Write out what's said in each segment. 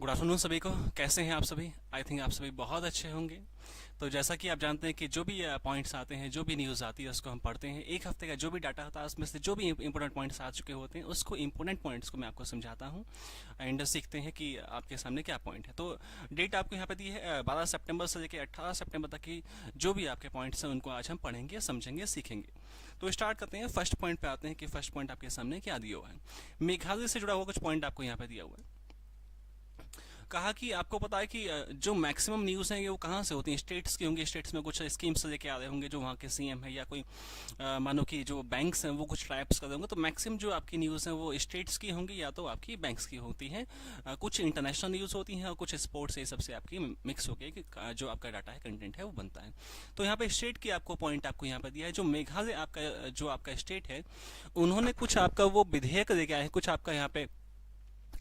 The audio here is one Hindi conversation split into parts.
गुड आफ्टरनून सभी को। कैसे हैं आप सभी? आई थिंक आप सभी बहुत अच्छे होंगे। तो जैसा कि आप जानते हैं कि जो भी पॉइंट्स आते हैं, जो भी न्यूज़ आती है, उसको हम पढ़ते हैं। एक हफ्ते का जो भी डाटा होता है उसमें से जो भी इंपॉर्टेंट पॉइंट्स आ चुके होते हैं उसको इंपॉर्टेंट पॉइंट्स को मैं आपको समझाता हूँ एंड सीखते हैं कि आपके सामने क्या पॉइंट है। तो डेट आपको यहाँ पे दी है 12 सितंबर से लेकर 18 सितंबर तक की जो भी आपके पॉइंट्स हैं उनको आज हम पढ़ेंगे, समझेंगे, सीखेंगे। तो स्टार्ट करते हैं। फर्स्ट पॉइंट पे आते हैं कि फर्स्ट पॉइंट आपके सामने क्या दिया हुआ है। मेघालय से जुड़ा हुआ कुछ पॉइंट आपको यहाँ पे दिया हुआ है। कहा कि आपको पता है कि जो मैक्सिमम न्यूज़ हैं वो कहाँ से होती हैं? स्टेट्स की होंगी। स्टेट्स में कुछ स्कीम्स लेके आ रहे होंगे जो वहाँ के सीएम है या कोई मानो कि जो बैंक्स हैं वो कुछ ट्राइब्स कर रहे होंगे। तो मैक्सिमम जो आपकी न्यूज़ हैं वो स्टेट्स की होंगी या तो आपकी बैंक्स की होती हैं। कुछ इंटरनेशनल न्यूज़ होती हैं और कुछ स्पोर्ट्स, ये सबसे आपकी मिक्स होकर कि जो आपका डाटा है, कंटेंट है, वो बनता है। तो यहाँ पे स्टेट की आपको पॉइंट आपको यहाँ पर दिया है। जो मेघालय आपका जो आपका स्टेट है, उन्होंने कुछ आपका वो विधेयक लेके आए हैं, कुछ आपका यहाँ पे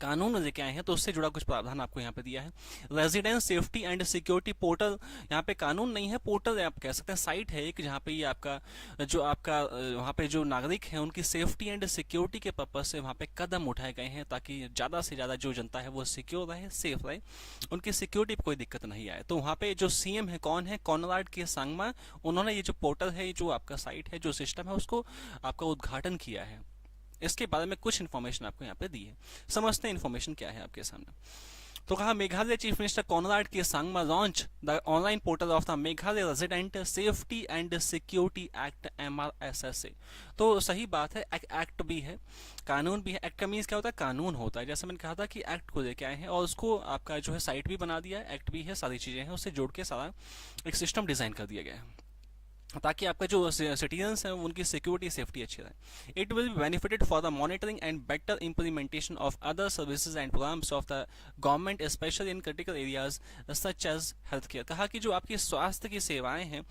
कानून लेके आए हैं। तो उससे जुड़ा कुछ प्रावधान आपको यहाँ पे दिया है। Residence safety and security portal, यहाँ पे कानून नहीं है, पोर्टल आप कह सकते हैं, साइट है एक, जहाँ पे ये आपका जो आपका वहाँ पे जो नागरिक हैं उनकी सेफ्टी एंड सिक्योरिटी के पर्पज से वहाँ पे कदम उठाए गए हैं ताकि ज़्यादा से ज़्यादा जो जनता है वो सिक्योर रहे, सेफ रहे, उनकी सिक्योरिटी पर कोई दिक्कत नहीं आए। तो वहाँ पे जो सीएम है कौन है? कॉनराड के सांगमा। उन्होंने ये जो पोर्टल है, जो आपका साइट है, जो सिस्टम है, उसको आपका उद्घाटन किया है। इसके बारे में कुछ इन्फॉर्मेशन आपको यहाँ पे दी है। समझते हैं इन्फॉर्मेशन क्या है आपके सामने। तो कहा मेघालय चीफ मिनिस्टर कॉनराड के Sangma launch the online portal of the Meghalaya resident safety and security act MRSSA। तो सही बात है, एक्ट भी है, कानून भी है। एक्ट का मीन्स क्या होता है? कानून होता है। जैसे मैंने कहा था कि एक्ट को लेके आए हैं और उसको आपका जो है साइट भी बना दिया है, एक्ट भी है, सारी चीज़ें हैं, उससे जोड़ के सारा एक सिस्टम डिज़ाइन कर दिया गया है ताकि आपका जो सिटीजन्स हैं उनकी सिक्योरिटी सेफ्टी अच्छी रहे। It will be benefited for the monitoring and better implementation of other services and programmes of the government specially in critical areas such as health care. कहा कि जो आपकी स्वास्थ्य की सेवाएं हैं,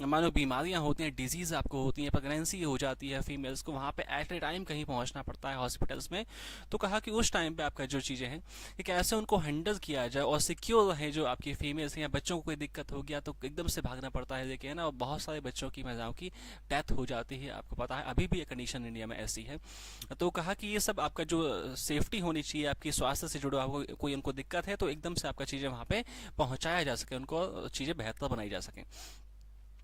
मानो बीमारियां होती हैं, डिजीज आपको होती हैं, प्रेगनेंसी हो जाती है फीमेल्स को, वहाँ पे एट ए टाइम कहीं पहुँचना पड़ता है हॉस्पिटल्स में। तो कहा कि उस टाइम पे आपका जो चीज़ें हैं कि कैसे उनको हैंडल किया जाए और सिक्योर रहे। जो आपकी फीमेल्स हैं या बच्चों को कोई दिक्कत हो गया तो एकदम से भागना पड़ता है लेके, है ना, और बहुत सारे बच्चों की, महिलाओं की डेथ हो जाती है। आपको पता है अभी भी ये कंडीशन इंडिया में ऐसी है। तो कहा कि ये सब आपका जो सेफ्टी होनी चाहिए, आपकी स्वास्थ्य से जुड़ा हुआ कोई उनको दिक्कत है तो एकदम से आपका चीज़ें वहाँ पे पहुँचाया जा सके, उनको चीज़ें बेहतर बनाई जा सकें।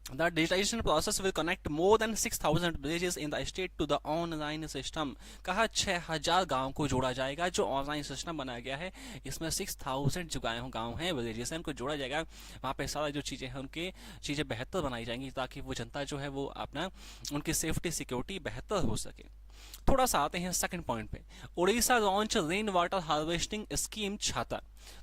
The digitization process will connect more than 6,000 villages in the state to the online system। कहा 6,000 गाँव को जोड़ा जाएगा। जो ऑनलाइन सिस्टम बनाया गया है इसमें 6,000 जो गाँव हैं, विलेजेस हैं, उनको जोड़ा जाएगा। वहाँ पे सारा जो चीज़ें हैं उनकी चीज़ें बेहतर बनाई जाएंगी ताकि वो जनता जो है वो अपना उनकी सेफ्टी सिक्योरिटी बेहतर हो सके। थोड़ा सा आते हैं सेकंड पॉइंट पे। Orissa launch rain water harvesting scheme छाता।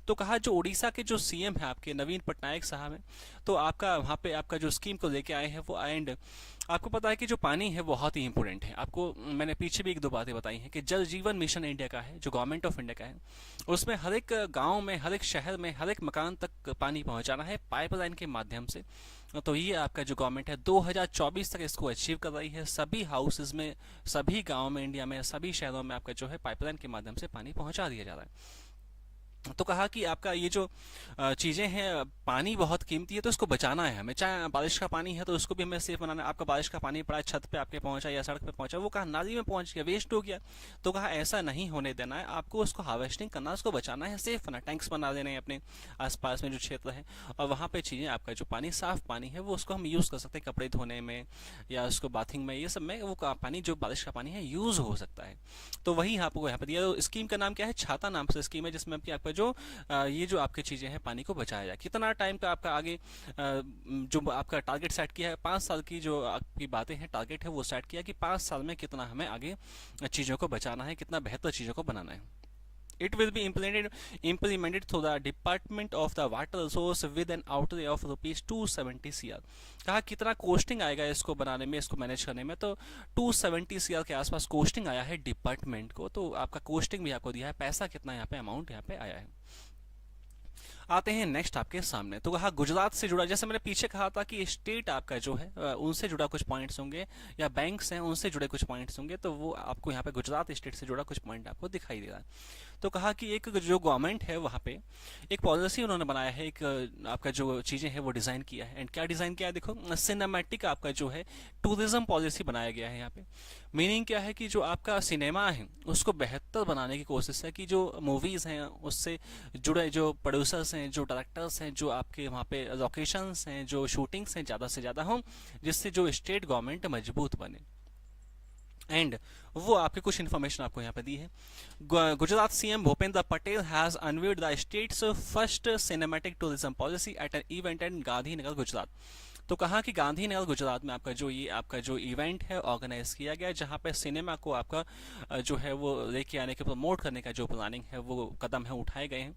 तो कहा जो उड़ीसा के जो सीएम है आपके नवीन पटनायक साहब हैं, तो आपका वहाँ पे आपका जो स्कीम को लेके आए हैं वो, एंड आपको पता है कि जो पानी है बहुत ही इंपॉर्टेंट है। आपको मैंने पीछे भी एक दो बातें बताई हैं कि जल जीवन मिशन इंडिया का है, जो गवर्नमेंट ऑफ इंडिया का है, उसमें हर एक गाँव में, हर एक शहर में, हर एक मकान तक पानी पहुँचाना है पाइपलाइन के माध्यम से। तो ये आपका जो गवर्नमेंट है 2024 तक इसको अचीव कर रही है। सभी हाउसेज में, सभी गाँव में, इंडिया में सभी शहरों में आपका जो है पाइपलाइन के माध्यम से पानी पहुँचा दिया जा रहा है। तो कहा कि आपका ये जो चीज़ें हैं, पानी बहुत कीमती है तो इसको बचाना है हमें। चाहे बारिश का पानी है तो उसको भी हमें सेफ बनाना है। आपका बारिश का पानी पड़ा छत पे आपके पहुंचा या सड़क पे पहुंचा, वो कहा नाली में पहुंच गया, वेस्ट हो गया। तो कहा ऐसा नहीं होने देना है, आपको उसको हार्वेस्टिंग करना, उसको बचाना है, सेफ करना। टैंक्स बना देने हैं अपने आसपास में जो क्षेत्र है, और वहाँ पे चीज़ें आपका जो पानी, साफ पानी है, वो उसको हम यूज़ कर सकते हैं कपड़े धोने में या उसको बाथिंग में, ये सब में वो पानी, जो बारिश का पानी है, यूज़ हो सकता है। तो वही आपको यहाँ पर दिया। तो स्कीम का नाम क्या है? छाता नाम से स्कीम है, जिसमें आपका जो ये जो आपकी चीज़ें हैं पानी को बचाया जाए। कितना टाइम का आपका आगे जो आपका टारगेट सेट किया है, 5 साल की जो आपकी बातें हैं, टारगेट है वो सेट किया कि 5 साल में कितना हमें आगे चीज़ों को बचाना है, कितना बेहतर चीज़ों को बनाना है। It will be implemented through the Department of the Water Resource with an outlay of rupees 270 CR। कहा कितना कोस्टिंग आएगा इसको बनाने में, इसको मैनेज करने में? तो 270 CR के आसपास कोस्टिंग आया है डिपार्टमेंट को। तो आपका कोस्टिंग भी आपको दिया है, पैसा कितना यहाँ पे, अमाउंट यहाँ पे आया है। आते हैं नेक्स्ट आपके सामने। तो कहा गुजरात से जुड़ा, जैसे मैंने पीछे कहा था कि स्टेट आपका जो है उनसे जुड़ा कुछ पॉइंट्स होंगे, या बैंक्स हैं उनसे जुड़े कुछ पॉइंट्स होंगे, तो वो आपको यहाँ पे गुजरात स्टेट से जुड़ा कुछ पॉइंट आपको दिखाई दे रहा है। तो कहा कि एक जो गवर्नमेंट है वहाँ पे एक पॉलिसी उन्होंने बनाया है, एक आपका जो चीज़ें हैं वो डिज़ाइन किया है। एंड क्या डिज़ाइन किया है, देखो सिनेमैटिक आपका जो है टूरिज्म पॉलिसी बनाया गया है यहाँ पे। मीनिंग क्या है कि जो आपका सिनेमा है उसको बेहतर बनाने की कोशिश है, कि जो मूवीज़ हैं उससे जुड़े जो प्रोड्यूसर्स हैं, जो डायरेक्टर्स हैं, जो आपके वहाँ पे लोकेशंस हैं, जो शूटिंग्स हैं ज़्यादा से ज़्यादा हों, जिससे जो स्टेट गवर्नमेंट मजबूत बने। एंड वो आपके कुछ इन्फॉर्मेशन आपको यहाँ पे दी है। Gujarat CM Bhupendra Patel has unveiled the state's first cinematic tourism policy at an event in Gandhinagar Gujarat. तो कहा कि गांधीनगर गुजरात में आपका जो इवेंट है ऑर्गेनाइज किया गया, जहाँ पे सिनेमा को आपका जो है वो लेके आने के प्रमोट करने का जो प्लानिंग है वो कदम है उठाए गए हैं।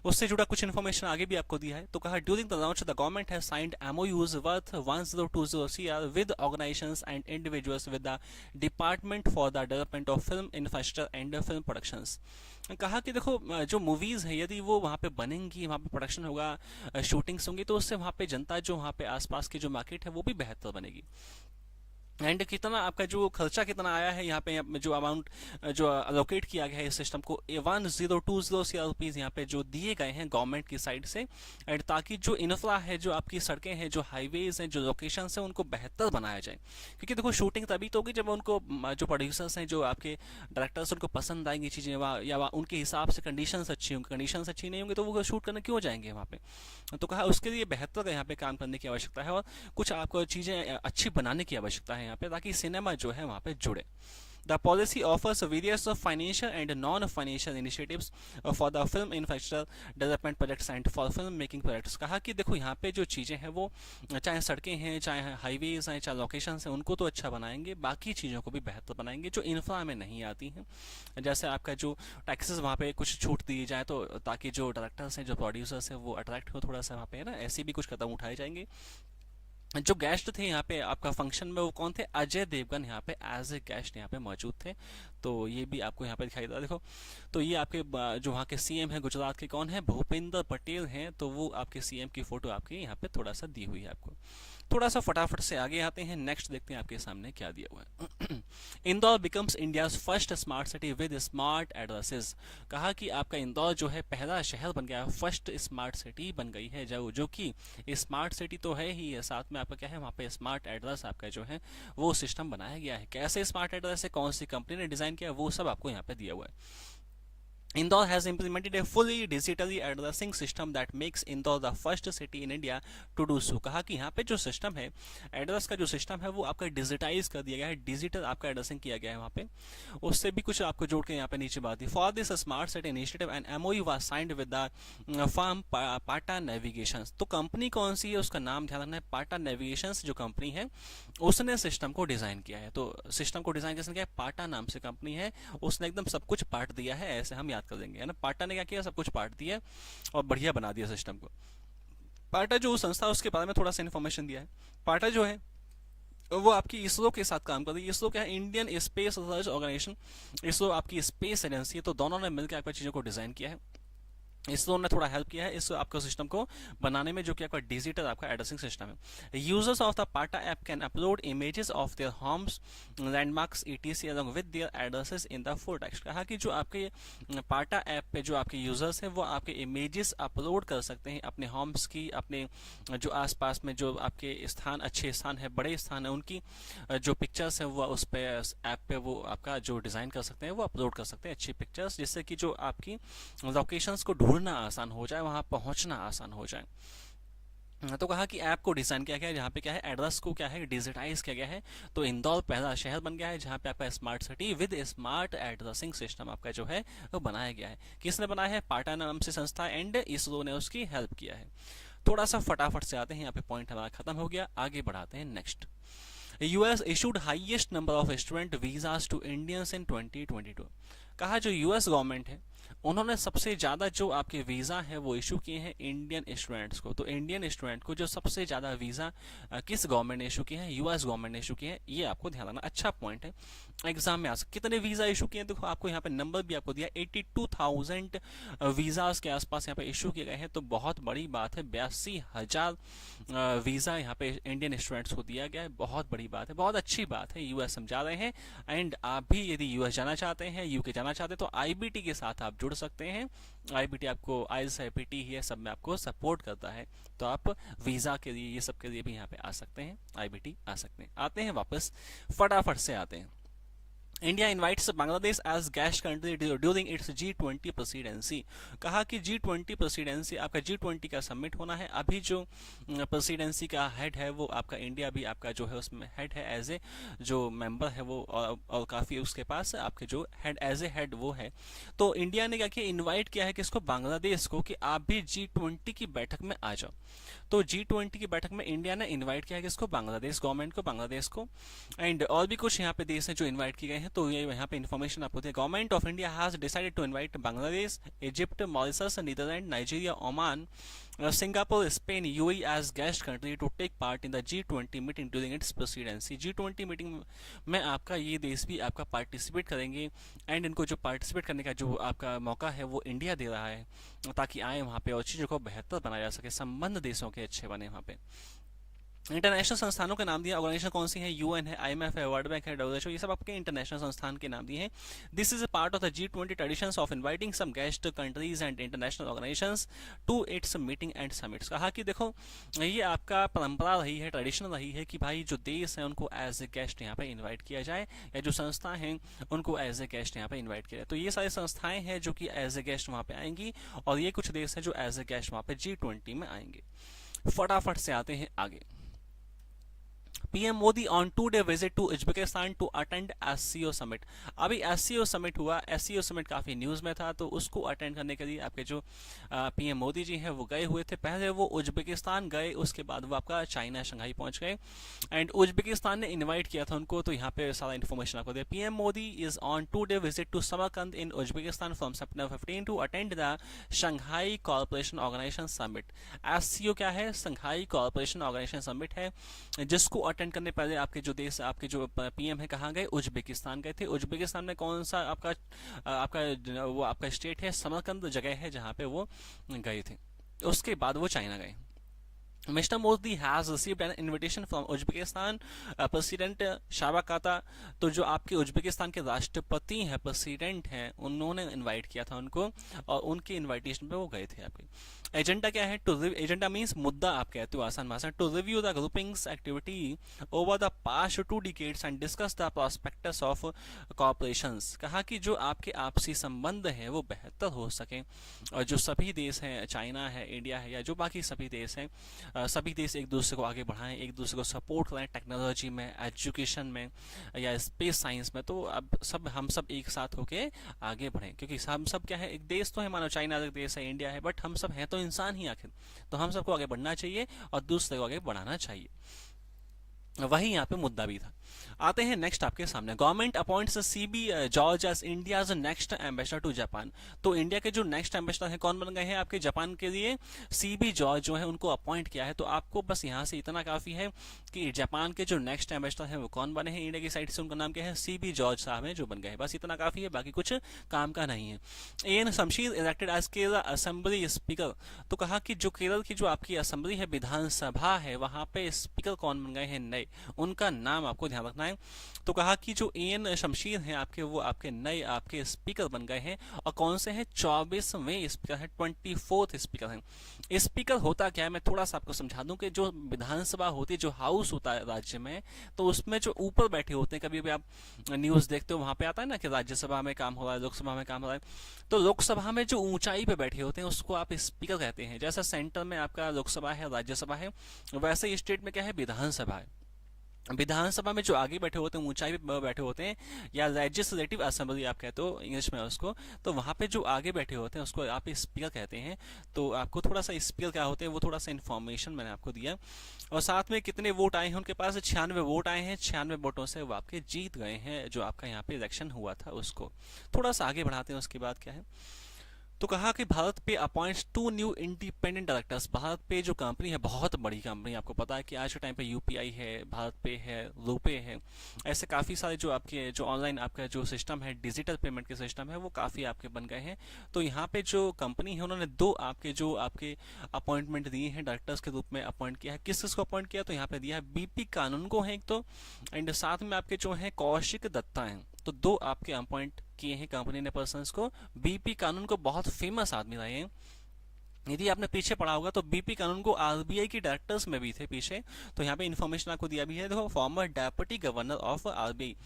उससे जुड़ा कुछ इन्फॉर्मेशन आगे भी आपको दिया है। तो कहा during the launch the government has signed MoUs worth 1020 CR with organisations and individuals with the department for the development of film infrastructure and film productions. कहा कि देखो जो मूवीज़ है यदि वो वहाँ पे बनेंगी, वहाँ पे प्रोडक्शन होगा, शूटिंग्स होंगी, तो उससे वहाँ पे जनता जो वहाँ पे आसपास की जो मार्केट है वो भी बेहतर बनेगी। एंड कितना आपका जो खर्चा कितना आया है यहाँ पे, जो अमाउंट जो अलोकेट किया गया है इस सिस्टम को 1020 सीआर रुपीज़ यहाँ पे जो दिए गए हैं गवर्नमेंट की साइड से। एंड ताकि जो इंफ्रा है, जो आपकी सड़कें हैं, जो हाईवेज हैं, जो लोकेशन हैं, उनको बेहतर बनाया जाए। क्योंकि देखो शूटिंग तभी तो होगी जब उनको जो प्रोड्यूसर्स हैं, जो आपके डायरेक्टर्स, उनको पसंद आएंगी चीज़ें, या उनके हिसाब से कंडीशंस अच्छी होंगी। कंडीशंस अच्छी नहीं होंगी तो वो शूट करने क्यों जाएंगे वहाँ पे। तो कहा उसके लिए बेहतर यहाँ पे काम करने की आवश्यकता है, और कुछ आपको चीज़ें अच्छी बनाने की आवश्यकता है यहाँ पे, ताकि सिनेमा जो है वहाँ पे जुड़े। The policy offers various financial and non-financial initiatives for the film infrastructure development projects and for film making projects। कहा कि देखो यहाँ पे जो चीज़ें हैं वो चाहे सड़कें हैं, चाहे हाईवेज हैं, चाहे लोकेशंस हैं, उनको तो अच्छा बनाएंगे, बाकी चीज़ों को भी बेहतर बनाएंगे जो इंफ्रा में नहीं आती हैं। जैसे आपका जो टैक्सेस वहाँ पे कुछ छूट दी जाए, तो ताकि जो डायरेक्टर्स हैं, जो प्रोड्यूसर्स हैं, वो अट्रैक्ट हो थोड़ा सा वहाँ पे, है ना, ऐसे भी कुछ कदम उठाए जाएंगे। जो गेस्ट थे यहाँ पे आपका फंक्शन में वो कौन थे, अजय देवगन यहाँ पे एज ए गेस्ट यहाँ पे मौजूद थे। तो ये भी आपको यहाँ पे दिखाई दे, देखो। तो ये आपके जो वहाँ के सीएम है गुजरात के, कौन है, भूपेंद्र पटेल हैं। तो वो आपके सीएम की फोटो आपके यहाँ पे थोड़ा सा दी हुई है आपको। थोड़ा सा फटाफट से आगे आते हैं, नेक्स्ट देखते हैं आपके सामने क्या दिया हुआ है। Indore becomes India's first smart city with smart addresses. कहा कि आपका इंदौर जो है पहला शहर बन गया, फर्स्ट स्मार्ट सिटी बन गई है, जो कि स्मार्ट सिटी तो है ही, साथ में आपका क्या है वहाँ पे स्मार्ट एड्रेस आपका जो है वो सिस्टम बनाया गया है। कैसे स्मार्ट एड्रेस है, कौन सी कंपनी ने डिजाइन किया, वो सब आपको यहाँ पे दिया हुआ है। Indore has implemented a fully digitally addressing system that makes Indore the first city in India to do so। कहा कि यहाँ पे जो सिस्टम है, एड्रेस का जो सिस्टम है वो आपका डिजिटाइज कर दिया गया है, डिजिटल आपका एड्रेसिंग किया गया है वहाँ पे। उससे भी कुछ आपको जोड़ के यहाँ पे नीचे बात दी। For this smart city initiative and MoU was signed with the firm Pata navigation. तो कंपनी कौन सी है उसका नाम ध्यान रखना है, पाटा नेविगेशन जो कंपनी है उसने सिस्टम को डिजाइन किया है। तो सिस्टम को डिजाइन किसने किया है, पाटा नाम से कंपनी है, उसने एकदम सब कुछ पार्ट दिया है, ऐसे हम याद कर देंगे, है ना। पाटा ने क्या किया, सब कुछ पार्ट दिया और बढ़िया बना दिया सिस्टम को। पाटा जो संस्था उसके बारे में थोड़ा सा इन्फॉर्मेशन दिया है। पाटा जो है वो आपकी इसरो के साथ काम कर रही है। इसरो क्या है, Indian space research organisation. ISRO आपकी स्पेस एजेंसी है। तो दोनों ने मिलकर आपकी चीज़ों को डिजाइन किया है। इसरो ने थोड़ा हेल्प किया है इस आपका सिस्टम को बनाने में, जो कि आपका डिजिटल आपका एड्रेसिंग सिस्टम है। यूजर्स ऑफ द पाटा app can upload images of their homes, landmarks, etc along with their addresses in the full text. कहा कि जो आपके पाटा ऐप पे जो आपके यूजर्स हैं वो आपके इमेजेस अपलोड कर सकते हैं अपने होम्स की, अपने जो आसपास में जो आपके स्थान, अच्छे स्थान है, बड़े स्थान है, उनकी जो पिक्चर्स है वो उस पे ऐप पे वो आपका जो डिज़ाइन कर सकते हैं, वो अपलोड कर सकते हैं अच्छी पिक्चर्स, जिससे कि जो आपकी लोकेशंस को ढूंढना आसान हो जाए, वहां पहुंचना आसान हो जाए। तो कहा कि ऐप को डिजाइन किया गया है जहाँ पे क्या है, एड्रेस को क्या है डिजिटाइज किया गया है। तो इंदौर पहला शहर बन गया है जहाँ पे आपका smart city with smart addressing system आपका जो है वो बनाया गया है। किसने बनाया है, पाटा नाम से संस्था, एंड इसरो ने उसकी हेल्प किया है। थोड़ा सा फटाफट से आते हैं, यहाँ पे पॉइंट हमारा खत्म हो गया, आगे बढ़ाते हैं next. US issued highest number of student visas to Indians in 2022। कहा जो यूएस गवर्नमेंट है उन्होंने सबसे ज़्यादा जो आपके वीज़ा है वो इशू किए हैं इंडियन स्टूडेंट्स को। तो इंडियन स्टूडेंट को जो सबसे ज़्यादा वीज़ा किस गवर्नमेंट ने इशू किए हैं, यूएस गवर्नमेंट ने इशू किए हैं, ये आपको ध्यान रखना। अच्छा पॉइंट है, एग्जाम में आ सकते कितने वीज़ा इशू किए हैं। देखो आपको यहाँ पे नंबर भी आपको दिया, 82,000 वीज़ाज के आसपास यहाँ पे इशू किए गए हैं। तो बहुत बड़ी बात है, 82,000 वीज़ा यहाँ पे इंडियन स्टूडेंट्स को दिया गया है। बहुत बड़ी बात है, बहुत अच्छी बात है। यूएस हम जा रहे हैं, एंड आप भी यदि यूएस जाना चाहते हैं, यूके जाना चाहते हैं, तो आईबीटी के साथ आप जुड़ सकते हैं। आईबीटी आपको आइल्स है, पीटी है, सब में आपको सपोर्ट करता है। तो आप वीज़ा के लिए, ये सब के लिए भी यहाँ पे आ सकते हैं, आईबीटी आ सकते हैं। आते हैं वापस, फटाफट से आते हैं। India invites Bangladesh as guest country during its G20 presidency. कहा कि G20 प्रेसिडेंसी, आपका G20 का समिट होना है। अभी जो प्रेसिडेंसी का हेड है वो आपका इंडिया भी आपका जो है उसमें हेड है, एज ए जो मेंबर है वो, और काफ़ी उसके पास आपके जो हेड एज ए हेड वो है। तो इंडिया ने क्या किया, इन्वाइट किया है किसको, बांग्लादेश को, कि आप भी G20 की बैठक में आ जाओ। तो G20 की बैठक में इंडिया ने इन्वाइट किया है किसको, बांग्लादेश गवर्नमेंट को, बांग्लादेश को। एंड और भी कुछ यहाँ पे देश हैं जो इन्वाइट किए गए हैं। तो ये यहाँ पे इन्फॉर्मेशन आपको दी है। Government of India has decided to invite Bangladesh, Egypt, Mauritius, Netherland, Nigeria, Oman, Singapore, Spain, UAE as guest country to take part in the G20 meeting during its presidency. G20 meeting में आपका ये देश भी आपका पार्टिसिपेट करेंगे। एंड इनको जो पार्टिसिपेट करने का जो आपका मौका है वो इंडिया दे रहा है, ताकि आए वहाँ पे और चीज़ों को बेहतर बनाया जा सके, संबंध देशों के अच्छे बने वहाँ पे। इंटरनेशनल संस्थानों के नाम दिए, ऑर्गेनाइजेशन कौन सी है, यूएन है, आईएमएफ है, वर्ल्ड बैंक है, डब्ल्यूएचओ, ये सब आपके इंटरनेशनल संस्थान के नाम दिए हैं। This is a part of the G20 traditions of inviting some guest countries and international organisations to its meeting and summits. कहा कि देखो ये आपका परंपरा रही है, ट्रेडिशन रही है कि भाई जो देश है उनको एज ए गेस्ट यहाँ पे इन्वाइट किया जाए, या जो संस्था हैं उनको एज ए गेस्ट यहाँ पे इन्वाइट किया जाए। तो ये सारी संस्थाएं हैं जो कि एज ए गेस्ट वहाँ पे आएंगी, और ये कुछ देश हैं जो एज ए गेस्ट वहाँ पे G20 में आएंगे। फटाफट से आते हैं आगे। PM Modi on 2-day visit to Uzbekistan to attend SCO summit. अभी एससीओ समिट हुआ, एससीओ समिट काफी न्यूज में था, तो उसको अटेंड करने के लिए आपके जो पीएम मोदी जी हैं वो गए हुए थे। पहले वो उज्बेकिस्तान गए, उसके बाद वो आपका चाइना शंघाई पहुंच गए, एंड उज्बेकिस्तान ने इन्वाइट किया था उनको। तो यहाँ पे सारा इन्फॉर्मेशन आपको दिया। PM Modi is on 2-day visit to Samarkand in Uzbekistan from September 15 to attend the Shanghai corporation organisation summit. SCO क्या है, शंघाई कॉर्पोरेशन ऑर्गेनाइजेशन समिट है, जिसको अटेंड करने पहले आपके जो देश, आपके जो पीएम है कहाँ गए, उज्बेकिस्तान गए थे। उज्बेकिस्तान में कौन सा आपका आपका वो आपका स्टेट है, समरकंद जगह है जहाँ पे वो गए थे। उसके बाद वो चाइना गए। Mr. Modi has received an invitation from Uzbekistan president शाबाकाता। तो जो आपके उज्बेकिस्तान के राष्ट्रपति हैं, प्रेसिडेंट हैं, उन्होंने इनवाइट किया था उनको, और उनके इनविटेशन पे वो गए थे आपके। एजेंडा क्या है, टू एजेंडा मीन्स मुद्दा आप कहते हो आसान भाषा, to review the groupings activity over the past 2 decades and discuss the prospects of cooperations. कहा कि जो आपके आपसी संबंध है वो बेहतर हो सके, और जो सभी देश हैं, चाइना है, इंडिया है, या जो बाकी सभी देश हैं, सभी देश एक दूसरे को आगे बढ़ाएं, एक दूसरे को सपोर्ट करें टेक्नोलॉजी में, एजुकेशन में, या स्पेस साइंस में। तो अब सब हम सब एक साथ होके आगे बढ़ें, क्योंकि हम सब क्या है, एक देश तो है, मानो चाइना एक देश है, इंडिया है, बट हम सब हैं तो इंसान ही आखिर। तो हम सबको आगे बढ़ना चाहिए और दूसरे को आगे बढ़ाना चाहिए, वही यहाँ पे मुद्दा भी था। आते हैं नेक्स्ट आपके सामने। Government appoints CB George as India's next ambassador to Japan. तो इंडिया के जो नेक्स्ट एम्बेसडर हैं कौन बन गए हैं आपके जापान के लिए, सीबी जॉर्ज जो है उनको अपॉइंट किया है। तो आपको बस यहाँ से इतना काफी है कि जापान के जो नेक्स्ट एम्बेसडर हैं वो कौन बने हैं इंडिया की साइड से, उनका नाम क्या है, सीबी जॉर्ज साहब हैं जो बन गए हैं। बस इतना काफी है, बाकी कुछ काम का नहीं है। N Shamseer elected as Kerala assembly speaker. तो कहा कि जो केरल की जो आपकी असेंबली है, विधानसभा है, वहां पे स्पीकर कौन बन गए हैं नए, उनका नाम आपको ध्यान रखना है। तो कहा कि जो एन शमशीर हैं आपके, वो आपके नए आपके स्पीकर बन गए हैं, और कौन से हैं, 24वें स्पीकर है, 24th स्पीकर हैं। स्पीकर होता क्या है, मैं थोड़ा सा आपको समझा दूं कि जो विधानसभा होती है, जो हाउस होता है राज्य में, तो उसमें जो ऊपर बैठे होते हैं, कभी भी आप न्यूज देखते हो वहां पे आता है ना कि राज्यसभा में काम हो रहा है, लोकसभा में काम हो रहा है। तो लोकसभा में जो ऊंचाई पे बैठे होते हैं उसको आप स्पीकर कहते हैं। जैसा सेंटर में आपका लोकसभा है, राज्यसभा है, वैसे स्टेट में क्या है, विधानसभा है। विधानसभा में जो आगे बैठे होते हैं, ऊंचाई पे बैठे होते हैं, या लेजिस्लेटिव असेंबली आप कहते हो इंग्लिश में उसको, तो वहां पे जो आगे बैठे होते हैं उसको आप स्पीकर कहते हैं। तो आपको थोड़ा सा स्पीकर क्या होते हैं वो थोड़ा सा इन्फॉर्मेशन मैंने आपको दिया। और साथ में कितने वोट आए हैं उनके पास, 96 वोट आए हैं, 96 वोटों से वो आपके जीत गए हैं, जो आपका यहाँ पे इलेक्शन हुआ था उसको। थोड़ा सा आगे बढ़ाते हैं, उसके बाद क्या है, तो कहा कि भारत पे appoints 2 new independent directors. Bharat पे जो कंपनी है, बहुत बड़ी कंपनी, आपको पता है कि आज के टाइम पे यूपीआई है, भारत पे है, रूपे है, ऐसे काफ़ी सारे जो आपके जो ऑनलाइन आपका जो सिस्टम है, डिजिटल पेमेंट के सिस्टम है, वो काफ़ी आपके बन गए हैं। तो यहाँ पे जो कंपनी है, उन्होंने दो आपके जो आपके अपॉइंटमेंट दिए हैं, डायरेक्टर्स के रूप में अपॉइंट किया है। किस किस को अपॉइंट किया, तो यहाँ पे दिया है बीपी कानून को है एक तो, एंड साथ में आपके जो है कौशिक दत्ता हैं। तो दो आपके अपॉइंट किए हैं कंपनी ने पर्सन्स को। बीपी कानून को बहुत फेमस आदमी रहे हैं, यदि आपने पीछे पढ़ा होगा तो बीपी कानून को आरबीआई की डायरेक्टर्स में भी थे पीछे। तो यहाँ पे इन्फॉर्मेशन आपको दिया भी है, देखो farmer deputy governor of RBI,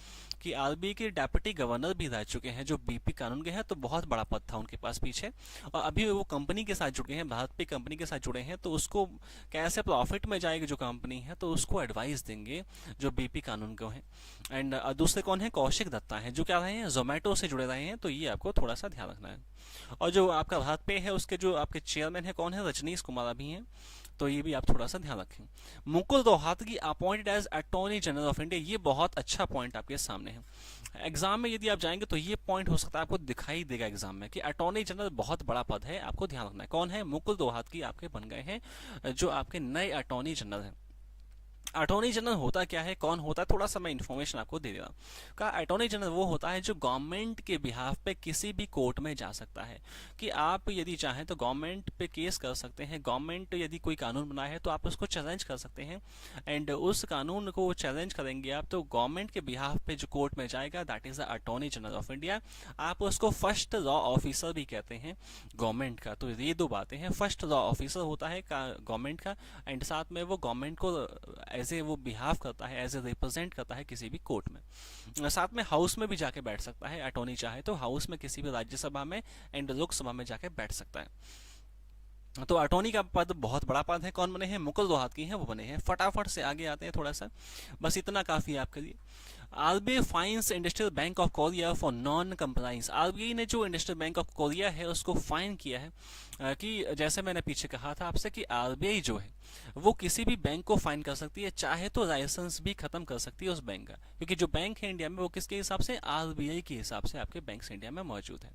कि आरबीआई के डेप्यूटी गवर्नर भी रह चुके हैं जो बीपी कानून के हैं। तो बहुत बड़ा पद था उनके पास पीछे, और अभी वो कंपनी के साथ जुड़े हैं, भारत पे कंपनी के साथ जुड़े हैं। तो उसको कैसे प्रॉफिट में जाएगी जो कंपनी है, तो उसको एडवाइस देंगे जो बीपी कानून को है। एंड दूसरे कौन है, कौशिक दत्ता है, जो क्या रहे हैं, जोमेटो से जुड़े रहे हैं। तो ये आपको थोड़ा सा ध्यान रखना है। और जो आपका भारत पे है, उसके जो आपके चेयरमैन है कौन है, रजनीश कुमार अभी हैं। तो ये भी आप थोड़ा सा ध्यान रखें। Mukul Rohatgi appointed as attorney general of India, ये बहुत अच्छा पॉइंट आपके सामने है। एग्जाम में यदि आप जाएंगे तो ये पॉइंट हो सकता है आपको दिखाई देगा एग्जाम में, कि अटॉर्नी जनरल बहुत बड़ा पद है, आपको ध्यान रखना है। कौन है, मुकुल रोहतगी आपके बन गए हैं जो आपके नए अटॉर्नी जनरल हैं। अटॉर्नी जनरल होता क्या है, कौन होता है, थोड़ा सा मैं इन्फॉर्मेशन आपको दे देता हूँ। का अटॉर्नी जनरल वो होता है जो गवर्नमेंट के बिहाफ पे किसी भी कोर्ट में जा सकता है, कि आप यदि चाहें तो गवर्नमेंट पे केस कर सकते हैं। गवर्नमेंट यदि कोई कानून बनाए है तो आप उसको चैलेंज कर सकते हैं, एंड उस कानून को चैलेंज करेंगे आप, तो गवर्नमेंट के बिहाफ पे जो कोर्ट में जाएगा, that is the attorney general of India. आप उसको फर्स्ट लॉ ऑफिसर भी कहते हैं गवर्नमेंट का। तो ये दो बातें हैं, फर्स्ट लॉ ऑफिसर होता है गवर्नमेंट का, एंड साथ में वो गवर्नमेंट को एज ए वो बिहाव करता है, एज ए रिप्रेजेंट करता है किसी भी कोर्ट में। साथ में हाउस में भी जाके बैठ सकता है, अटॉर्नी चाहे तो हाउस में किसी भी राज्यसभा में एंड लोकसभा में जाके बैठ सकता है। तो अटॉर्नी का पद बहुत बड़ा पद है। कौन बने हैं, मुकुल रोहतगी हैं, वो बने हैं। फटाफट से आगे आते हैं थोड़ा सा, बस इतना काफी है आपके लिए। RBI fines industrial bank of Korea for non compliance. RBI ने जो इंडस्ट्रियल बैंक ऑफ कोरिया है उसको फाइन किया है, कि जैसे मैंने पीछे कहा था आपसे कि आरबीआई जो है वो किसी भी बैंक को फाइन कर सकती है, चाहे तो लाइसेंस भी खत्म कर सकती है उस बैंक का, क्योंकि जो बैंक है इंडिया में वो किसके हिसाब से, आरबीआई के हिसाब से आपके बैंक इंडिया में मौजूद है।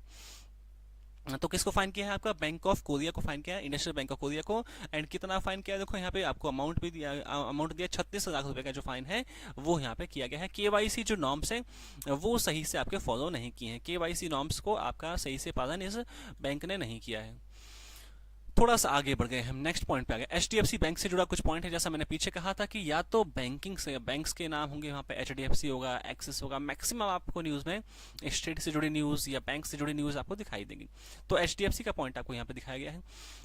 तो किसको फाइन किया है, आपका बैंक ऑफ कोरिया को फाइन किया है, इंडस्ट्रियल बैंक ऑफ कोरिया को। एंड कितना फाइन किया है, देखो यहाँ पे आपको अमाउंट भी दिया, अमाउंट दिया 36 लाख रुपए का जो फाइन है वो यहाँ पे किया गया है। केवाईसी जो नॉर्म्स है वो सही से आपके फॉलो नहीं किए हैं, केवाईसी नॉर्म्स को आपका सही से पालन इस बैंक ने नहीं किया है। थोड़ा सा आगे बढ़ गए हम, नेक्स्ट पॉइंट पे आ गए। एचडीएफसी बैंक से जुड़ा कुछ पॉइंट है, जैसा मैंने पीछे कहा था कि या तो बैंकिंग से बैंक्स के नाम होंगे, वहाँ पे एचडीएफसी होगा, एक्सिस होगा, मैक्सिमम आपको न्यूज़ में स्टेट से जुड़ी न्यूज़ या बैंक से जुड़ी न्यूज़ आपको दिखाई देगी। तो एचडीएफसी का पॉइंट आपको यहाँ पे दिखाया गया है।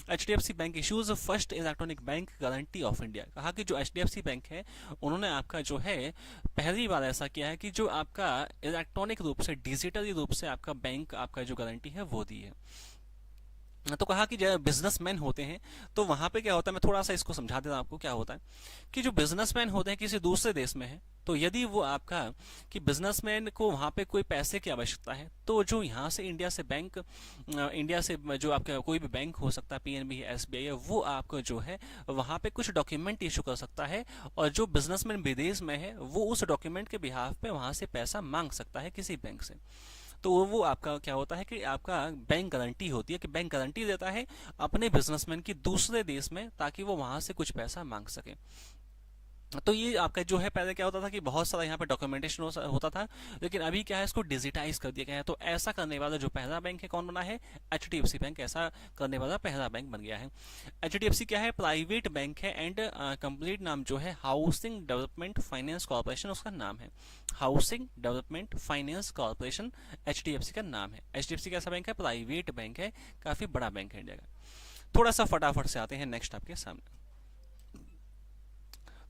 HDFC bank issues first electronic bank guarantee of India. कहा कि जो एचडीएफसी बैंक है उन्होंने आपका जो है पहली बार ऐसा किया है कि जो आपका इलेक्ट्रॉनिक रूप से, डिजिटली रूप से आपका बैंक आपका जो गारंटी है वो दी है। तो कहा कि जो बिजनेसमैन होते हैं तो वहां पे क्या होता है, मैं थोड़ा सा इसको समझा देता हूं आपको। क्या होता है कि जो बिजनेसमैन होते हैं किसी दूसरे देश में है, तो यदि वो आपका कि बिजनेसमैन को वहां पे कोई पैसे की आवश्यकता है, तो जो यहाँ से इंडिया से बैंक, इंडिया से जो आपका कोई भी बैंक हो सकता है, पीएनबी है, एसबीआई है, वो आपको जो है वहां पे कुछ डॉक्यूमेंट इशू कर सकता है, और जो बिजनेसमैन विदेश में है वो उस डॉक्यूमेंट के बिहाफ पे वहां से पैसा मांग सकता है किसी बैंक से। तो वो आपका क्या होता है कि आपका बैंक गारंटी होती है, कि बैंक गारंटी देता है अपने बिजनेसमैन की दूसरे देश में, ताकि वो वहां से कुछ पैसा मांग सके। तो ये आपका जो है, पहले क्या होता था कि बहुत सारा यहाँ पे डॉक्यूमेंटेशन होता था, लेकिन अभी क्या है, इसको डिजिटाइज कर दिया गया है। तो ऐसा करने वाला जो पहला बैंक है कौन बना है, एचडीएफसी बैंक। ऐसा करने वाला पहला बैंक बन गया है। एचडीएफसी क्या है, प्राइवेट बैंक है, एंड कंप्लीट नाम जो है हाउसिंग डेवलपमेंट फाइनेंस कॉर्पोरेशन उसका नाम है। Housing development finance corporation HDFC का नाम है। एचडीएफसी कैसा बैंक है, प्राइवेट बैंक है, काफी बड़ा बैंक है इंडिया का। थोड़ा सा फटाफट से आते हैं नेक्स्ट आपके सामने।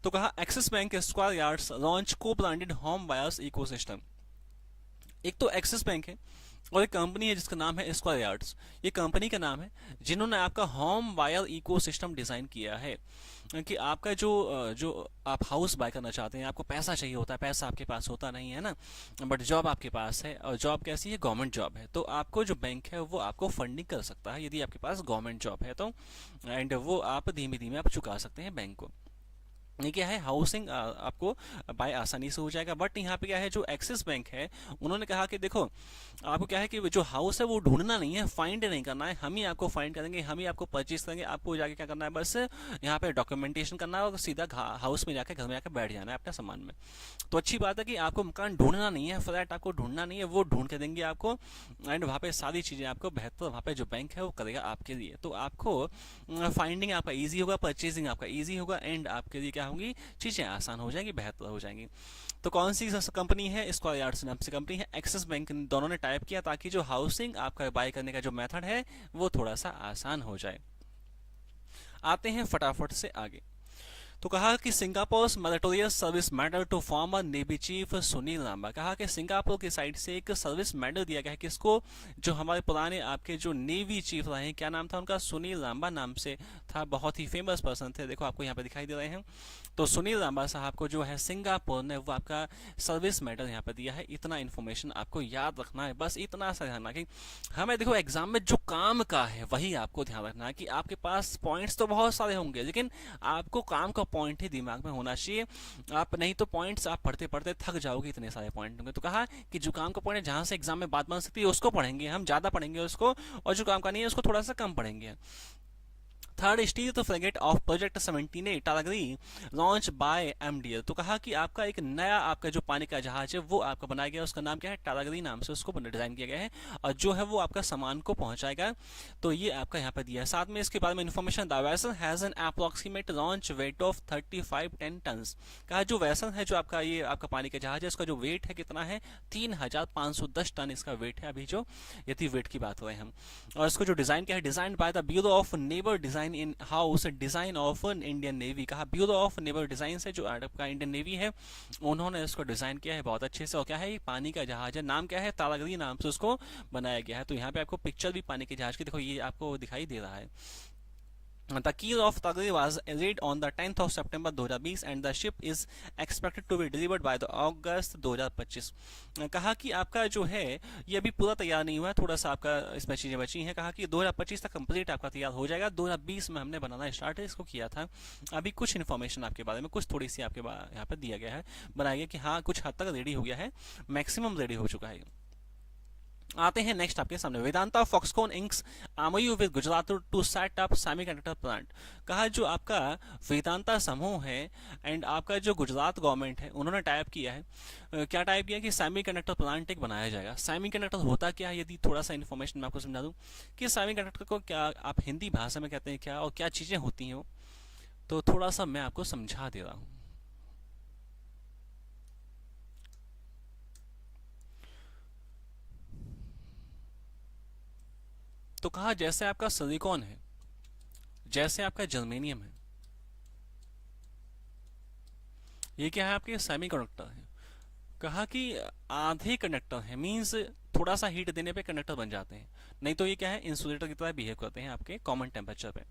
तो कहा axis bank square yards launch को ब्रांडेड होम वायर्स इकोसिस्टम। एक तो एक्सिस बैंक है और एक कंपनी है जिसका नाम है स्क्वायर यार्ड्स। ये कंपनी का नाम है जिन्होंने आपका होम वायर इकोसिस्टम डिजाइन किया है, कि आपका जो आप हाउस बाय करना चाहते हैं, आपको पैसा चाहिए होता है, पैसा आपके पास होता नहीं है ना, बट जॉब आपके पास है, और जॉब कैसी है, गवर्नमेंट जॉब है, तो आपको जो बैंक है वो आपको फंडिंग कर सकता है यदि आपके पास गवर्नमेंट जॉब है तो, एंड वो आप धीमे धीमे आप चुका सकते हैं बैंक को। ये क्या है, हाउसिंग आपको बाय आसानी से हो जाएगा। बट यहाँ पे क्या है, जो एक्सिस बैंक है उन्होंने कहा कि देखो आपको क्या है कि जो हाउस है वो ढूंढना नहीं है, फाइंड नहीं करना है, हम ही आपको फाइंड करेंगे, हम ही आपको परचेज करेंगे। आपको जाके क्या करना है, बस यहाँ पे डॉक्यूमेंटेशन करना है और सीधा हाउस में जाकर घर में जाकर बैठ जाना है अपने सामान में। तो अच्छी बात है कि आपको मकान ढूंढना नहीं है, फ्लैट आपको ढूंढना नहीं है, वो ढूंढ के देंगे आपको। एंड वहाँ पे सारी चीज़ें आपको बेहतर वहाँ पे जो बैंक है वो करेगा आपके लिए। तो आपको फाइंडिंग आपका ईजी होगा, परचेजिंग आपका ईजी होगा, एंड आपके लिए क्या होंगी, चीज़ें आसान हो जाएंगी, बेहतर हो जाएंगी। तो कौन सी कंपनी है, स्क्वायर यार्ड्स नाम से कंपनी है, एक्सिस बैंक, दोनों ने टाइप किया ताकि जो हाउसिंग आपका बाय करने का जो मेथड है वो थोड़ा सा आसान हो जाए। आते हैं फटाफट से आगे। तो कहा कि Singapore meritorious service medal to former navy chief Sunil Lanba. कहा कि सिंगापुर की साइड से एक सर्विस मेडल दिया गया है किसको, जो हमारे पुराने आपके जो नेवी चीफ रहे हैं, क्या नाम था उनका, सुनील लांबा नाम से था, बहुत ही फेमस पर्सन थे। देखो आपको यहाँ पे दिखाई दे रहे हैं। तो सुनील लांबा साहब को जो है सिंगापुर ने वो आपका सर्विस मेडल यहाँ पे दिया है। इतना इन्फॉर्मेशन आपको याद रखना है, बस इतना सा ध्यान रखें। हमें देखो एग्जाम में जो काम का है वही आपको ध्यान रखना है कि आपके पास पॉइंट्स तो बहुत सारे होंगे, लेकिन आपको काम का पॉइंट ही दिमाग में होना चाहिए। आप नहीं तो पॉइंट्स आप पढ़ते पढ़ते थक जाओगे, इतने सारे पॉइंट होंगे। तो कहा कि जो काम का पॉइंट है, जहां से एग्जाम में बात बन सकती है उसको पढ़ेंगे, हम ज्यादा पढ़ेंगे उसको, और जो काम का नहीं है उसको थोड़ा सा कम पढ़ेंगे। थर्ड स्टील तो frigate of project 17A Taragiri launch by MDL. तो कहा कि आपका एक नया आपका जो पानी का जहाज है वो आपका बनाया गया, उसका नाम क्या है, टारगरी नाम से उसको डिजाइन किया गया है, और जो है वो आपका सामान को पहुंचाएगा। तो ये आपका यहाँ पे दिया है। साथ में इसके बारे में information, the vessel has an approximate launch weight of 3510 tonne. कहा जो वेसल है, जो आपका ये आपका पानी का जहाज है, उसका जो वेट है कितना है, 3510 टन इसका वेट है अभी, जो यदि वेट की बात करें हम। और इसको जो डिजाइन क्या है, design by the bureau of naval design in house design of Indian navy. कहा ब्यूरो ऑफ नेवल डिजाइन से जो आपका इंडियन नेवी है उन्होंने इसको डिजाइन किया है बहुत अच्छे से। और क्या है, ये पानी का जहाज है, नाम क्या है, तारागरी नाम से उसको बनाया गया है। तो यहाँ पे आपको पिक्चर भी पानी के जहाज की देखो, ये आपको दिखाई दे रहा है। The keel of Tagri was laid on the 10th of September 2020 and the ship is expected to be delivered by the August 2025। कहा कि आपका जो है ये अभी पूरा तैयार नहीं हुआ है, थोड़ा सा आपका इसमें चीज़ें बची हैं। कहा कि 2025 तक कंप्लीट आपका तैयार हो जाएगा। 2020 में हमने बनाना स्टार्ट है इसको किया था। अभी कुछ इन्फॉर्मेशन आपके बारे में कुछ थोड़ी सी आपके यहाँ पर दिया गया है, बनाया गया कि हाँ कुछ हद तक रेडी हो गया है, मैक्सिमम रेडी हो चुका है। आते हैं नेक्स्ट आपके सामने, Vedanta Foxconn inks MoU with Gujarat to set up semiconductor plant. कहा जो आपका वेदांता समूह है एंड आपका जो गुजरात गवर्नमेंट है उन्होंने टाइप किया है, क्या टाइप किया कि सेमीकंडक्टर प्लांट एक बनाया जाएगा। सेमीकंडक्टर होता क्या है, यदि थोड़ा सा इन्फॉर्मेशन मैं आपको समझा दूं कि सेमीकंडक्टर को क्या आप हिंदी भाषा में कहते हैं क्या, और क्या चीज़ें होती हैं वो, तो थोड़ा सा मैं आपको समझा दे रहा हूँ। तो कहा जैसे आपका सिलिकॉन है, जैसे आपका जर्मेनियम है, ये क्या है, आपके सेमीकंडक्टर है। कहा कि आधे कंडक्टर है, मींस थोड़ा सा हीट देने पे कंडक्टर बन जाते हैं, नहीं तो ये क्या है, इंसुलेटर की तरह बिहेव करते हैं आपके कॉमन टेम्परेचर पे।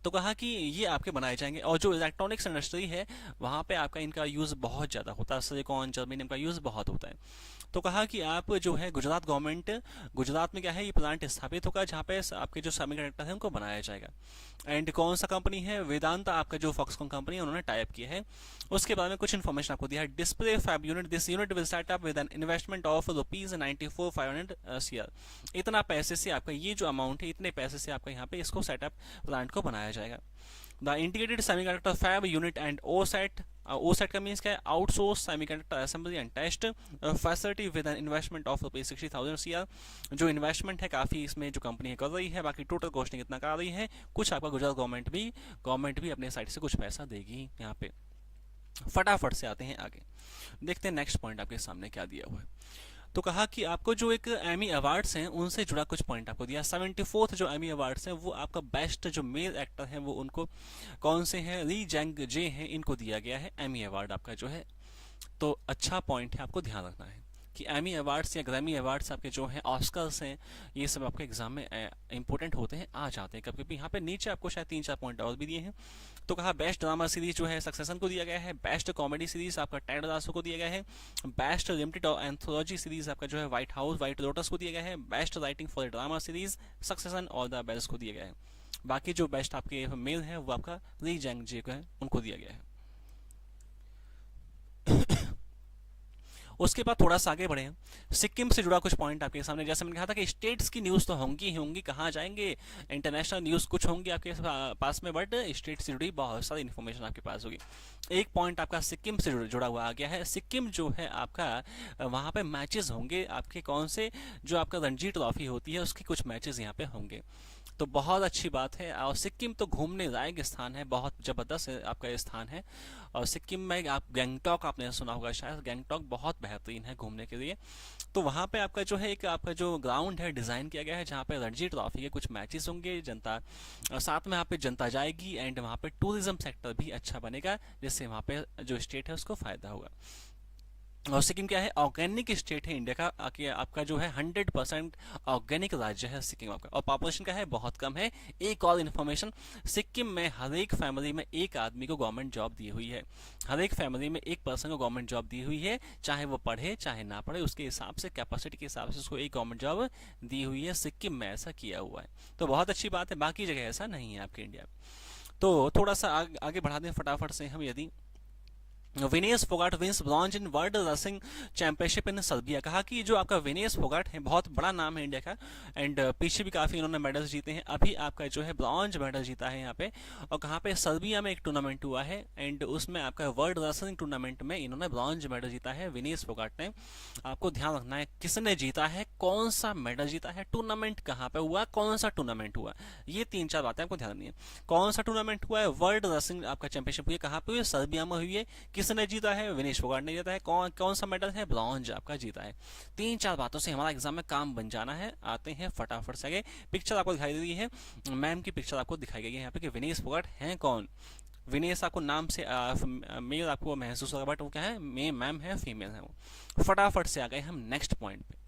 तो कहा कि ये आपके बनाए जाएंगे, और जो इलेक्ट्रॉनिक्स इंडस्ट्री है वहाँ पे आपका इनका यूज़ बहुत ज़्यादा होता है, सिलिकॉन जर्मेनियम का यूज़ बहुत होता है। तो कहा कि आप जो है गुजरात गवर्नमेंट, गुजरात में क्या है, ये प्लांट स्थापित होगा जहाँ पे आपके जो सेमीकंडक्टर है उनको बनाया जाएगा। एंड कौन सा कंपनी है, वेदांता आपका जो फॉक्सकॉन कंपनी है उन्होंने टाइप किया है। उसके बारे में कुछ इन्फॉर्मेशन आपको दिया है। Display fab unit, this unit will set up with an investment of ₹94,500 CR। इतना पैसे से आपका ये जो अमाउंट है, इतने पैसे से आपका यहाँ पे इसको सेटअप प्लांट को बनाया जाएगा। The integrated semiconductor fab unit and OSAT, OSAT का मीन्स क्या है, outsource semiconductor assembly and test facility with an investment of ₹60,000 CR। जो इन्वेस्टमेंट है काफ़ी इसमें जो कंपनी कर रही है, बाकी टोटल कॉस्टिंग इतना कर रही है, कुछ आपका गुजरात गवर्नमेंट भी अपने साइड से कुछ पैसा देगी यहाँ पे। फटाफट से आते हैं आगे, देखते हैं नेक्स्ट पॉइंट आपके सामने क्या दिया हुआ है। तो कहा कि आपको जो एक एमी अवार्ड्स हैं उनसे जुड़ा कुछ पॉइंट आपको दिया। 74th जो एमी अवार्ड्स हैं वो आपका बेस्ट जो मेल एक्टर हैं वो उनको कौन से हैं, ली जंग जे हैं, इनको दिया गया है एमी अवार्ड आपका जो है। तो अच्छा पॉइंट है, आपको ध्यान रखना है कि एमी अवार्ड्स या ग्रैमी अवार्ड्स आपके जो हैं, ऑस्कर्स हैं, ये सब आपके एग्जाम में इंपॉर्टेंट होते हैं, आ जाते हैं कभी कभी। यहाँ पे नीचे आपको शायद 3-4 पॉइंट और भी दिए हैं। तो कहा बेस्ट ड्रामा सीरीज जो है सक्सेशन को दिया गया है, बेस्ट कॉमेडी सीरीज आपका टेड लासो को दिया गया है, बेस्ट लिमिटेड और एंथोलॉजी सीरीज आपका जो है व्हाइट हाउस व्हाइट लोटस को दिया गया है, best writing for drama series succession और द बेल्स को दिया गया है। बाकी जो बेस्ट आपके मेल है वो आपका ली जैंग जी को है, उनको दिया गया है। उसके बाद थोड़ा सा आगे बढ़े हैं, सिक्किम से जुड़ा कुछ पॉइंट आपके सामने। जैसे मैंने कहा था कि स्टेट्स की न्यूज़ तो होंगी ही होंगी, कहाँ जाएंगे, इंटरनेशनल न्यूज़ कुछ होंगी आपके पास में, बट स्टेट से जुड़ी बहुत सारी इन्फॉर्मेशन आपके पास होगी। एक पॉइंट आपका सिक्किम से जुड़ा हुआ आ गया है। सिक्किम जो है आपका, वहाँ पे मैचेस होंगे आपके, कौन से, जो आपका रणजी ट्रॉफी होती है उसके कुछ मैचेस यहाँ पे होंगे। तो बहुत अच्छी बात है। और सिक्किम तो घूमने लायक स्थान है, बहुत ज़बरदस्त आपका ये स्थान है। और सिक्किम में आप गैंगटॉक आपने सुना होगा शायद, गैंगटॉक बहुत बेहतरीन है घूमने के लिए। तो वहाँ पे आपका जो है एक आपका जो ग्राउंड है डिज़ाइन किया गया है, जहाँ पे रणजी ट्रॉफी के कुछ मैचेस होंगे, जनता साथ में वहाँ पे जनता जाएगी, एंड वहाँ पे टूरिज्म सेक्टर भी अच्छा बनेगा, जिससे वहाँ पे जो स्टेट है उसको फ़ायदा होगा। और सिक्किम क्या है, ऑर्गेनिक स्टेट है इंडिया का, आपका जो है 100% ऑर्गेनिक राज्य है सिक्किम आपका। और पॉपुलेशन का है बहुत कम है। एक और इन्फॉर्मेशन, सिक्किम में हर एक फैमिली में एक आदमी को गवर्नमेंट जॉब दी हुई है। हर एक फैमिली में एक पर्सन को गवर्नमेंट जॉब दी हुई है, चाहे वो पढ़े चाहे ना पढ़े, उसके हिसाब से, कैपेसिटी के हिसाब से उसको एक गवर्नमेंट जॉब दी हुई है। सिक्किम में ऐसा किया हुआ है, तो बहुत अच्छी बात है। बाकी जगह ऐसा नहीं है आपके इंडिया में। तो थोड़ा सा आगे बढ़ा दें फटाफट से हम, यदि Vinesh Phogat wins bronze in world wrestling championship in Serbia. कहा कि जो आपका विनेस फोगाट है, बहुत बड़ा नाम है इंडिया का, एंड पीछे भी काफ़ी इन्होंने मेडल्स जीते हैं। अभी आपका जो है ब्रॉन्ज मेडल जीता है यहाँ पे, और कहाँ पे, सर्बिया में एक टूर्नामेंट हुआ है, एंड उसमें आपका वर्ल्ड रेसलिंग टूर्नामेंट में इन्होंने ब्रॉन्ज मेडल जीता है विनेस फोगाट ने। आपको ध्यान रखना है किसने जीता है, कौन सा मेडल जीता है, टूर्नामेंट कहाँ पे हुआ, कौन सा टूर्नामेंट हुआ, ये 3-4 बातें आपको ध्यान रखनी है। कौन सा टूर्नामेंट हुआ है, वर्ल्ड रेसलिंग आपका चैंपियनशिप हुई है, कहाँ पे हुई है, सर्बिया में हुई है। किसने जीता है, विनेश फोगाट ने जीता है। कौन कौन सा मेडल है, ब्रॉन्ज आपका जीता है। 3-4 बातों से हमारा एग्जाम में काम बन जाना है। आते हैं फटाफट से आगे। पिक्चर आपको दिखाई दे रही है, मैम की पिक्चर आपको दिखाई गई है यहाँ पे कि विनेश फोगाट हैं कौन। विनेश आपको नाम से मेल आपको महसूस होगा, बट वो क्या है, मैम है, फीमेल है वो। फटाफट से आ गए हम नेक्स्ट पॉइंट पे।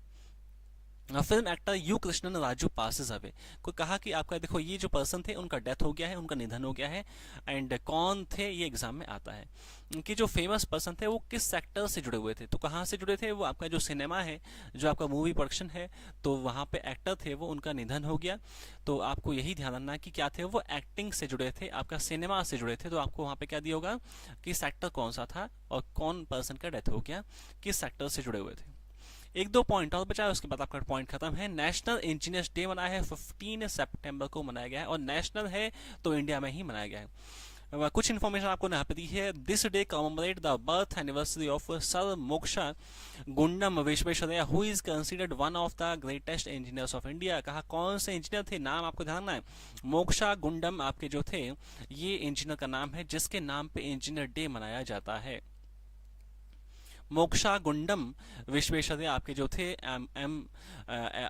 Film actor you Krishnan Raju passes away. को कहा कि आपका देखो, ये जो पर्सन थे उनका डेथ हो गया है, उनका निधन हो गया है, एंड कौन थे ये एग्जाम में आता है कि जो फेमस पर्सन थे वो किस सेक्टर से जुड़े हुए थे। तो कहाँ से जुड़े थे, वो आपका जो सिनेमा है, जो आपका मूवी प्रोडक्शन है, तो वहाँ पे एक्टर थे वो, उनका निधन हो गया। तो आपको यही ध्यान रखना है कि क्या थे, वो एक्टिंग से जुड़े थे, आपका सिनेमा से जुड़े थे। तो आपको वहाँ पे क्या दिया होगा कि सेक्टर कौन सा था और कौन पर्सन का डेथ हो गया, किस सेक्टर से जुड़े हुए थे। एक दो पॉइंट और बचा है, उसके बाद आपका पॉइंट खत्म है। नेशनल इंजीनियर्स डे मनाया है, 15 सितंबर को मनाया गया है, और नेशनल है तो इंडिया में ही मनाया गया है। कुछ इन्फॉर्मेशन आपको यहाँ पे दी है। This day commemorate the birth anniversary of sir moksha Gundam Visvesvaraya, who is considered one of the greatest engineers of India. कहा कौन से इंजीनियर थे, नाम आपको ध्यान रखना है। मोक्षा गुंडम आपके जो थे, ये इंजीनियर का नाम है जिसके नाम पे इंजीनियर डे मनाया जाता है। मोक्षा गुंडम विश्वेश्वरैया आपके जो थे, एम एम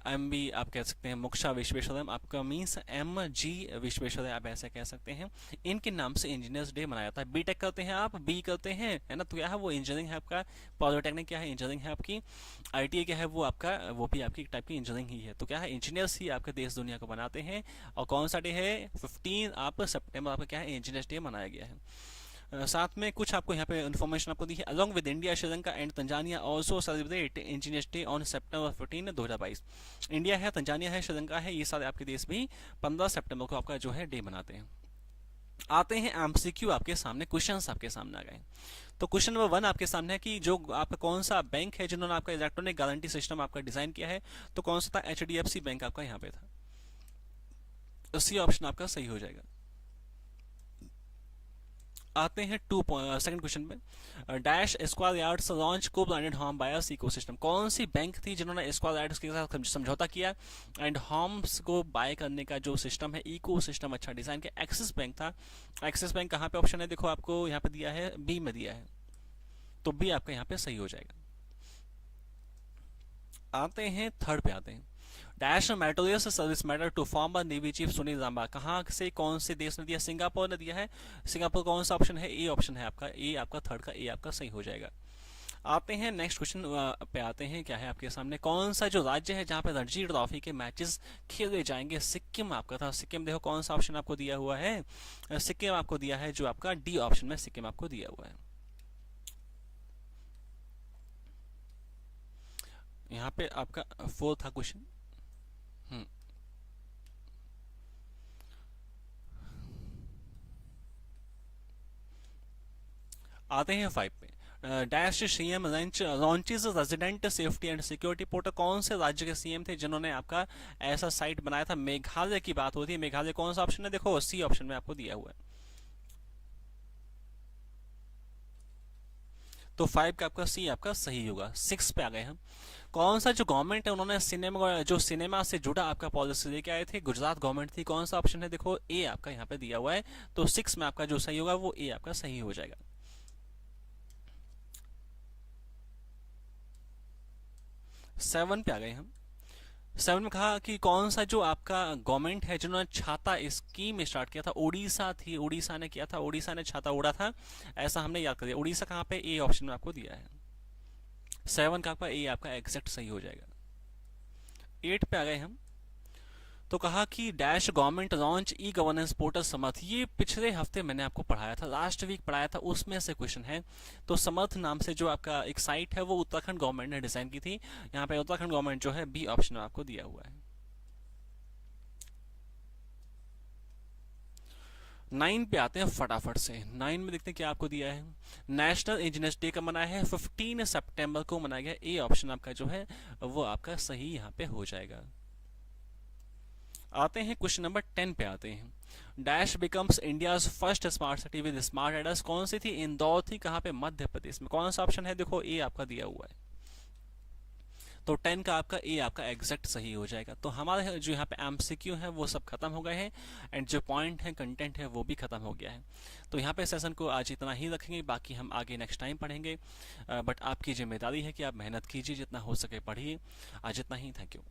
एम बी आप कह सकते हैं, मोक्षा विश्वेश्वरैया आपका मीन्स एम जी विश्वेश्वरैया, आप ऐसे कह सकते हैं। इनके नाम से इंजीनियर्स डे मनाया जाता है। बीटेक करते हैं आप, बी करते हैं, है ना, तो क्या है वो इंजीनियरिंग है आपका। पॉलिटेक्निक क्या है, इंजीनियरिंग है आपकी। आईटीआई क्या है, वो आपका, वो भी आपकी एक टाइप की इंजीनियरिंग ही है। तो क्या है, इंजीनियर्स ही आपके देश दुनिया को बनाते हैं। और कौन सा डे है, 15 आप सितंबर आपका क्या है, इंजीनियर्स डे मनाया गया है। साथ में कुछ आपको यहाँ पे इन्फॉर्मेशन आपको दी है। Along with India, Sri Lanka and Tanzania also celebrate engineers day on September 15, 2022। India है, तंजानिया है, श्रीलंका है, ये सारे आपके देश भी 15 सितंबर को आपका जो है डे मनाते हैं। आते हैं एमसीक्यू आपके सामने, क्वेश्चंस आपके सामने आ गए। तो क्वेश्चन नंबर 1 आपके सामने है कि जो आपका कौन सा बैंक है जिन्होंने आपका इलेक्ट्रॉनिक गारंटी सिस्टम आपका डिजाइन किया है। तो कौन सा था, एचडीएफसी बैंक आपका यहाँ पे था। सी ऑप्शन आपका सही हो जाएगा। आते हैं सेकंड क्वेश्चन पे। डैश स्क्वायर यार्ड्स लॉन्च को ब्रांडेड होम बायर्स इकोसिस्टम। कौन सी बैंक थी जिन्होंने स्क्वायर यार्ड्स के साथ समझौता किया एंड होम्स को बाय करने का जो सिस्टम है, इको सिस्टम अच्छा डिजाइन किया। एक्सिस बैंक था। एक्सिस बैंक कहाँ पे ऑप्शन है, देखो आपको यहाँ पे दिया है, बी में दिया है, तो बी आपका यहाँ पे सही हो जाएगा। आते हैं थर्ड पे, आते हैं dash meritorious service medal to former navy chief Sunil Lanba. कहाँ से, कौन से देश ने दिया, सिंगापुर ने दिया है। सिंगापुर कौन सा ऑप्शन है, ए ऑप्शन है आपका, ए आपका थर्ड का ए आपका सही हो जाएगा। आते हैं नेक्स्ट क्वेश्चन पे, आते हैं क्या है आपके सामने, कौन सा जो राज्य है जहाँ पे रणजी ट्रॉफी के मैचेस खेले जाएंगे। सिक्किम आपका था। सिक्किम देखो कौन सा ऑप्शन आपको दिया हुआ है, सिक्किम आपको दिया है जो आपका डी ऑप्शन में सिक्किम आपको दिया हुआ है। यहाँ पे आपका फोर्थ था क्वेश्चन। आते हैं 5 पे। Dash CM launches resident safety and security portal. कौन से राज्य के सीएम थे जिन्होंने आपका ऐसा साइट बनाया था? मेघालय की बात होती है। मेघालय कौन सा ऑप्शन है? देखो सी ऑप्शन में आपको दिया हुआ है। तो 5 का आपका सी आपका सही होगा। 6 पे आ गए हम। कौन सा जो गवर्नमेंट है उन्होंने सिनेमा से जुड़ा आपका पॉलिसी लेके आए थे? गुजरात गवर्नमेंट थी। कौन सा ऑप्शन है? देखो ए आपका यहाँ पे दिया हुआ है। तो 6 में आपका जो सही होगा वो ए आपका सही हो जाएगा। 7 पे आ गए हम। 7 में कहा कि कौन सा जो आपका गवर्नमेंट है जिन्होंने छाता स्कीम स्टार्ट किया था? उड़ीसा थी। उड़ीसा ने किया था। उड़ीसा ने छाता उड़ा था, ऐसा हमने याद कर दिया। उड़ीसा कहाँ पे? ए ऑप्शन में आपको दिया है। 7 का आपका ए आपका एग्जैक्ट सही हो जाएगा। 8 पे आ गए हम। तो कहा कि dash government launch e governance portal Samarth. ये पिछले हफ्ते मैंने आपको पढ़ाया था, लास्ट वीक पढ़ाया था, उसमें से क्वेश्चन है। तो समर्थ नाम से जो आपका एक साइट है वो उत्तराखंड गवर्नमेंट ने डिजाइन की थी। यहाँ पे उत्तराखंड गवर्नमेंट जो है बी ऑप्शन में आपको दिया हुआ है। 9 पे आते हैं फटाफट से। 9 में देखते हैं क्या आपको दिया है। नेशनल इंजीनियर्स डे कब मनाया है? 15 सितंबर को मनाया गया। ए ऑप्शन आपका जो है वो आपका सही यहाँ पे हो जाएगा। आते हैं क्वेश्चन नंबर 10 पे आते हैं। Dash becomes India's first smart city with smart address. कौन सी थी? इंदौर थी। कहाँ पे? मध्य प्रदेश में। कौन सा ऑप्शन है? देखो ए आपका दिया हुआ है। तो 10 का आपका ए आपका एग्जैक्ट सही हो जाएगा। तो हमारे जो यहाँ पे एमसीक्यू है वो सब खत्म हो गए हैं, एंड जो पॉइंट है कंटेंट है वो भी खत्म हो गया है। तो यहाँ पे सेशन को आज इतना ही रखेंगे, बाकी हम आगे नेक्स्ट टाइम पढ़ेंगे। बट आपकी जिम्मेदारी है कि आप मेहनत कीजिए, जितना हो सके पढ़िए। आज इतना ही। Thank you.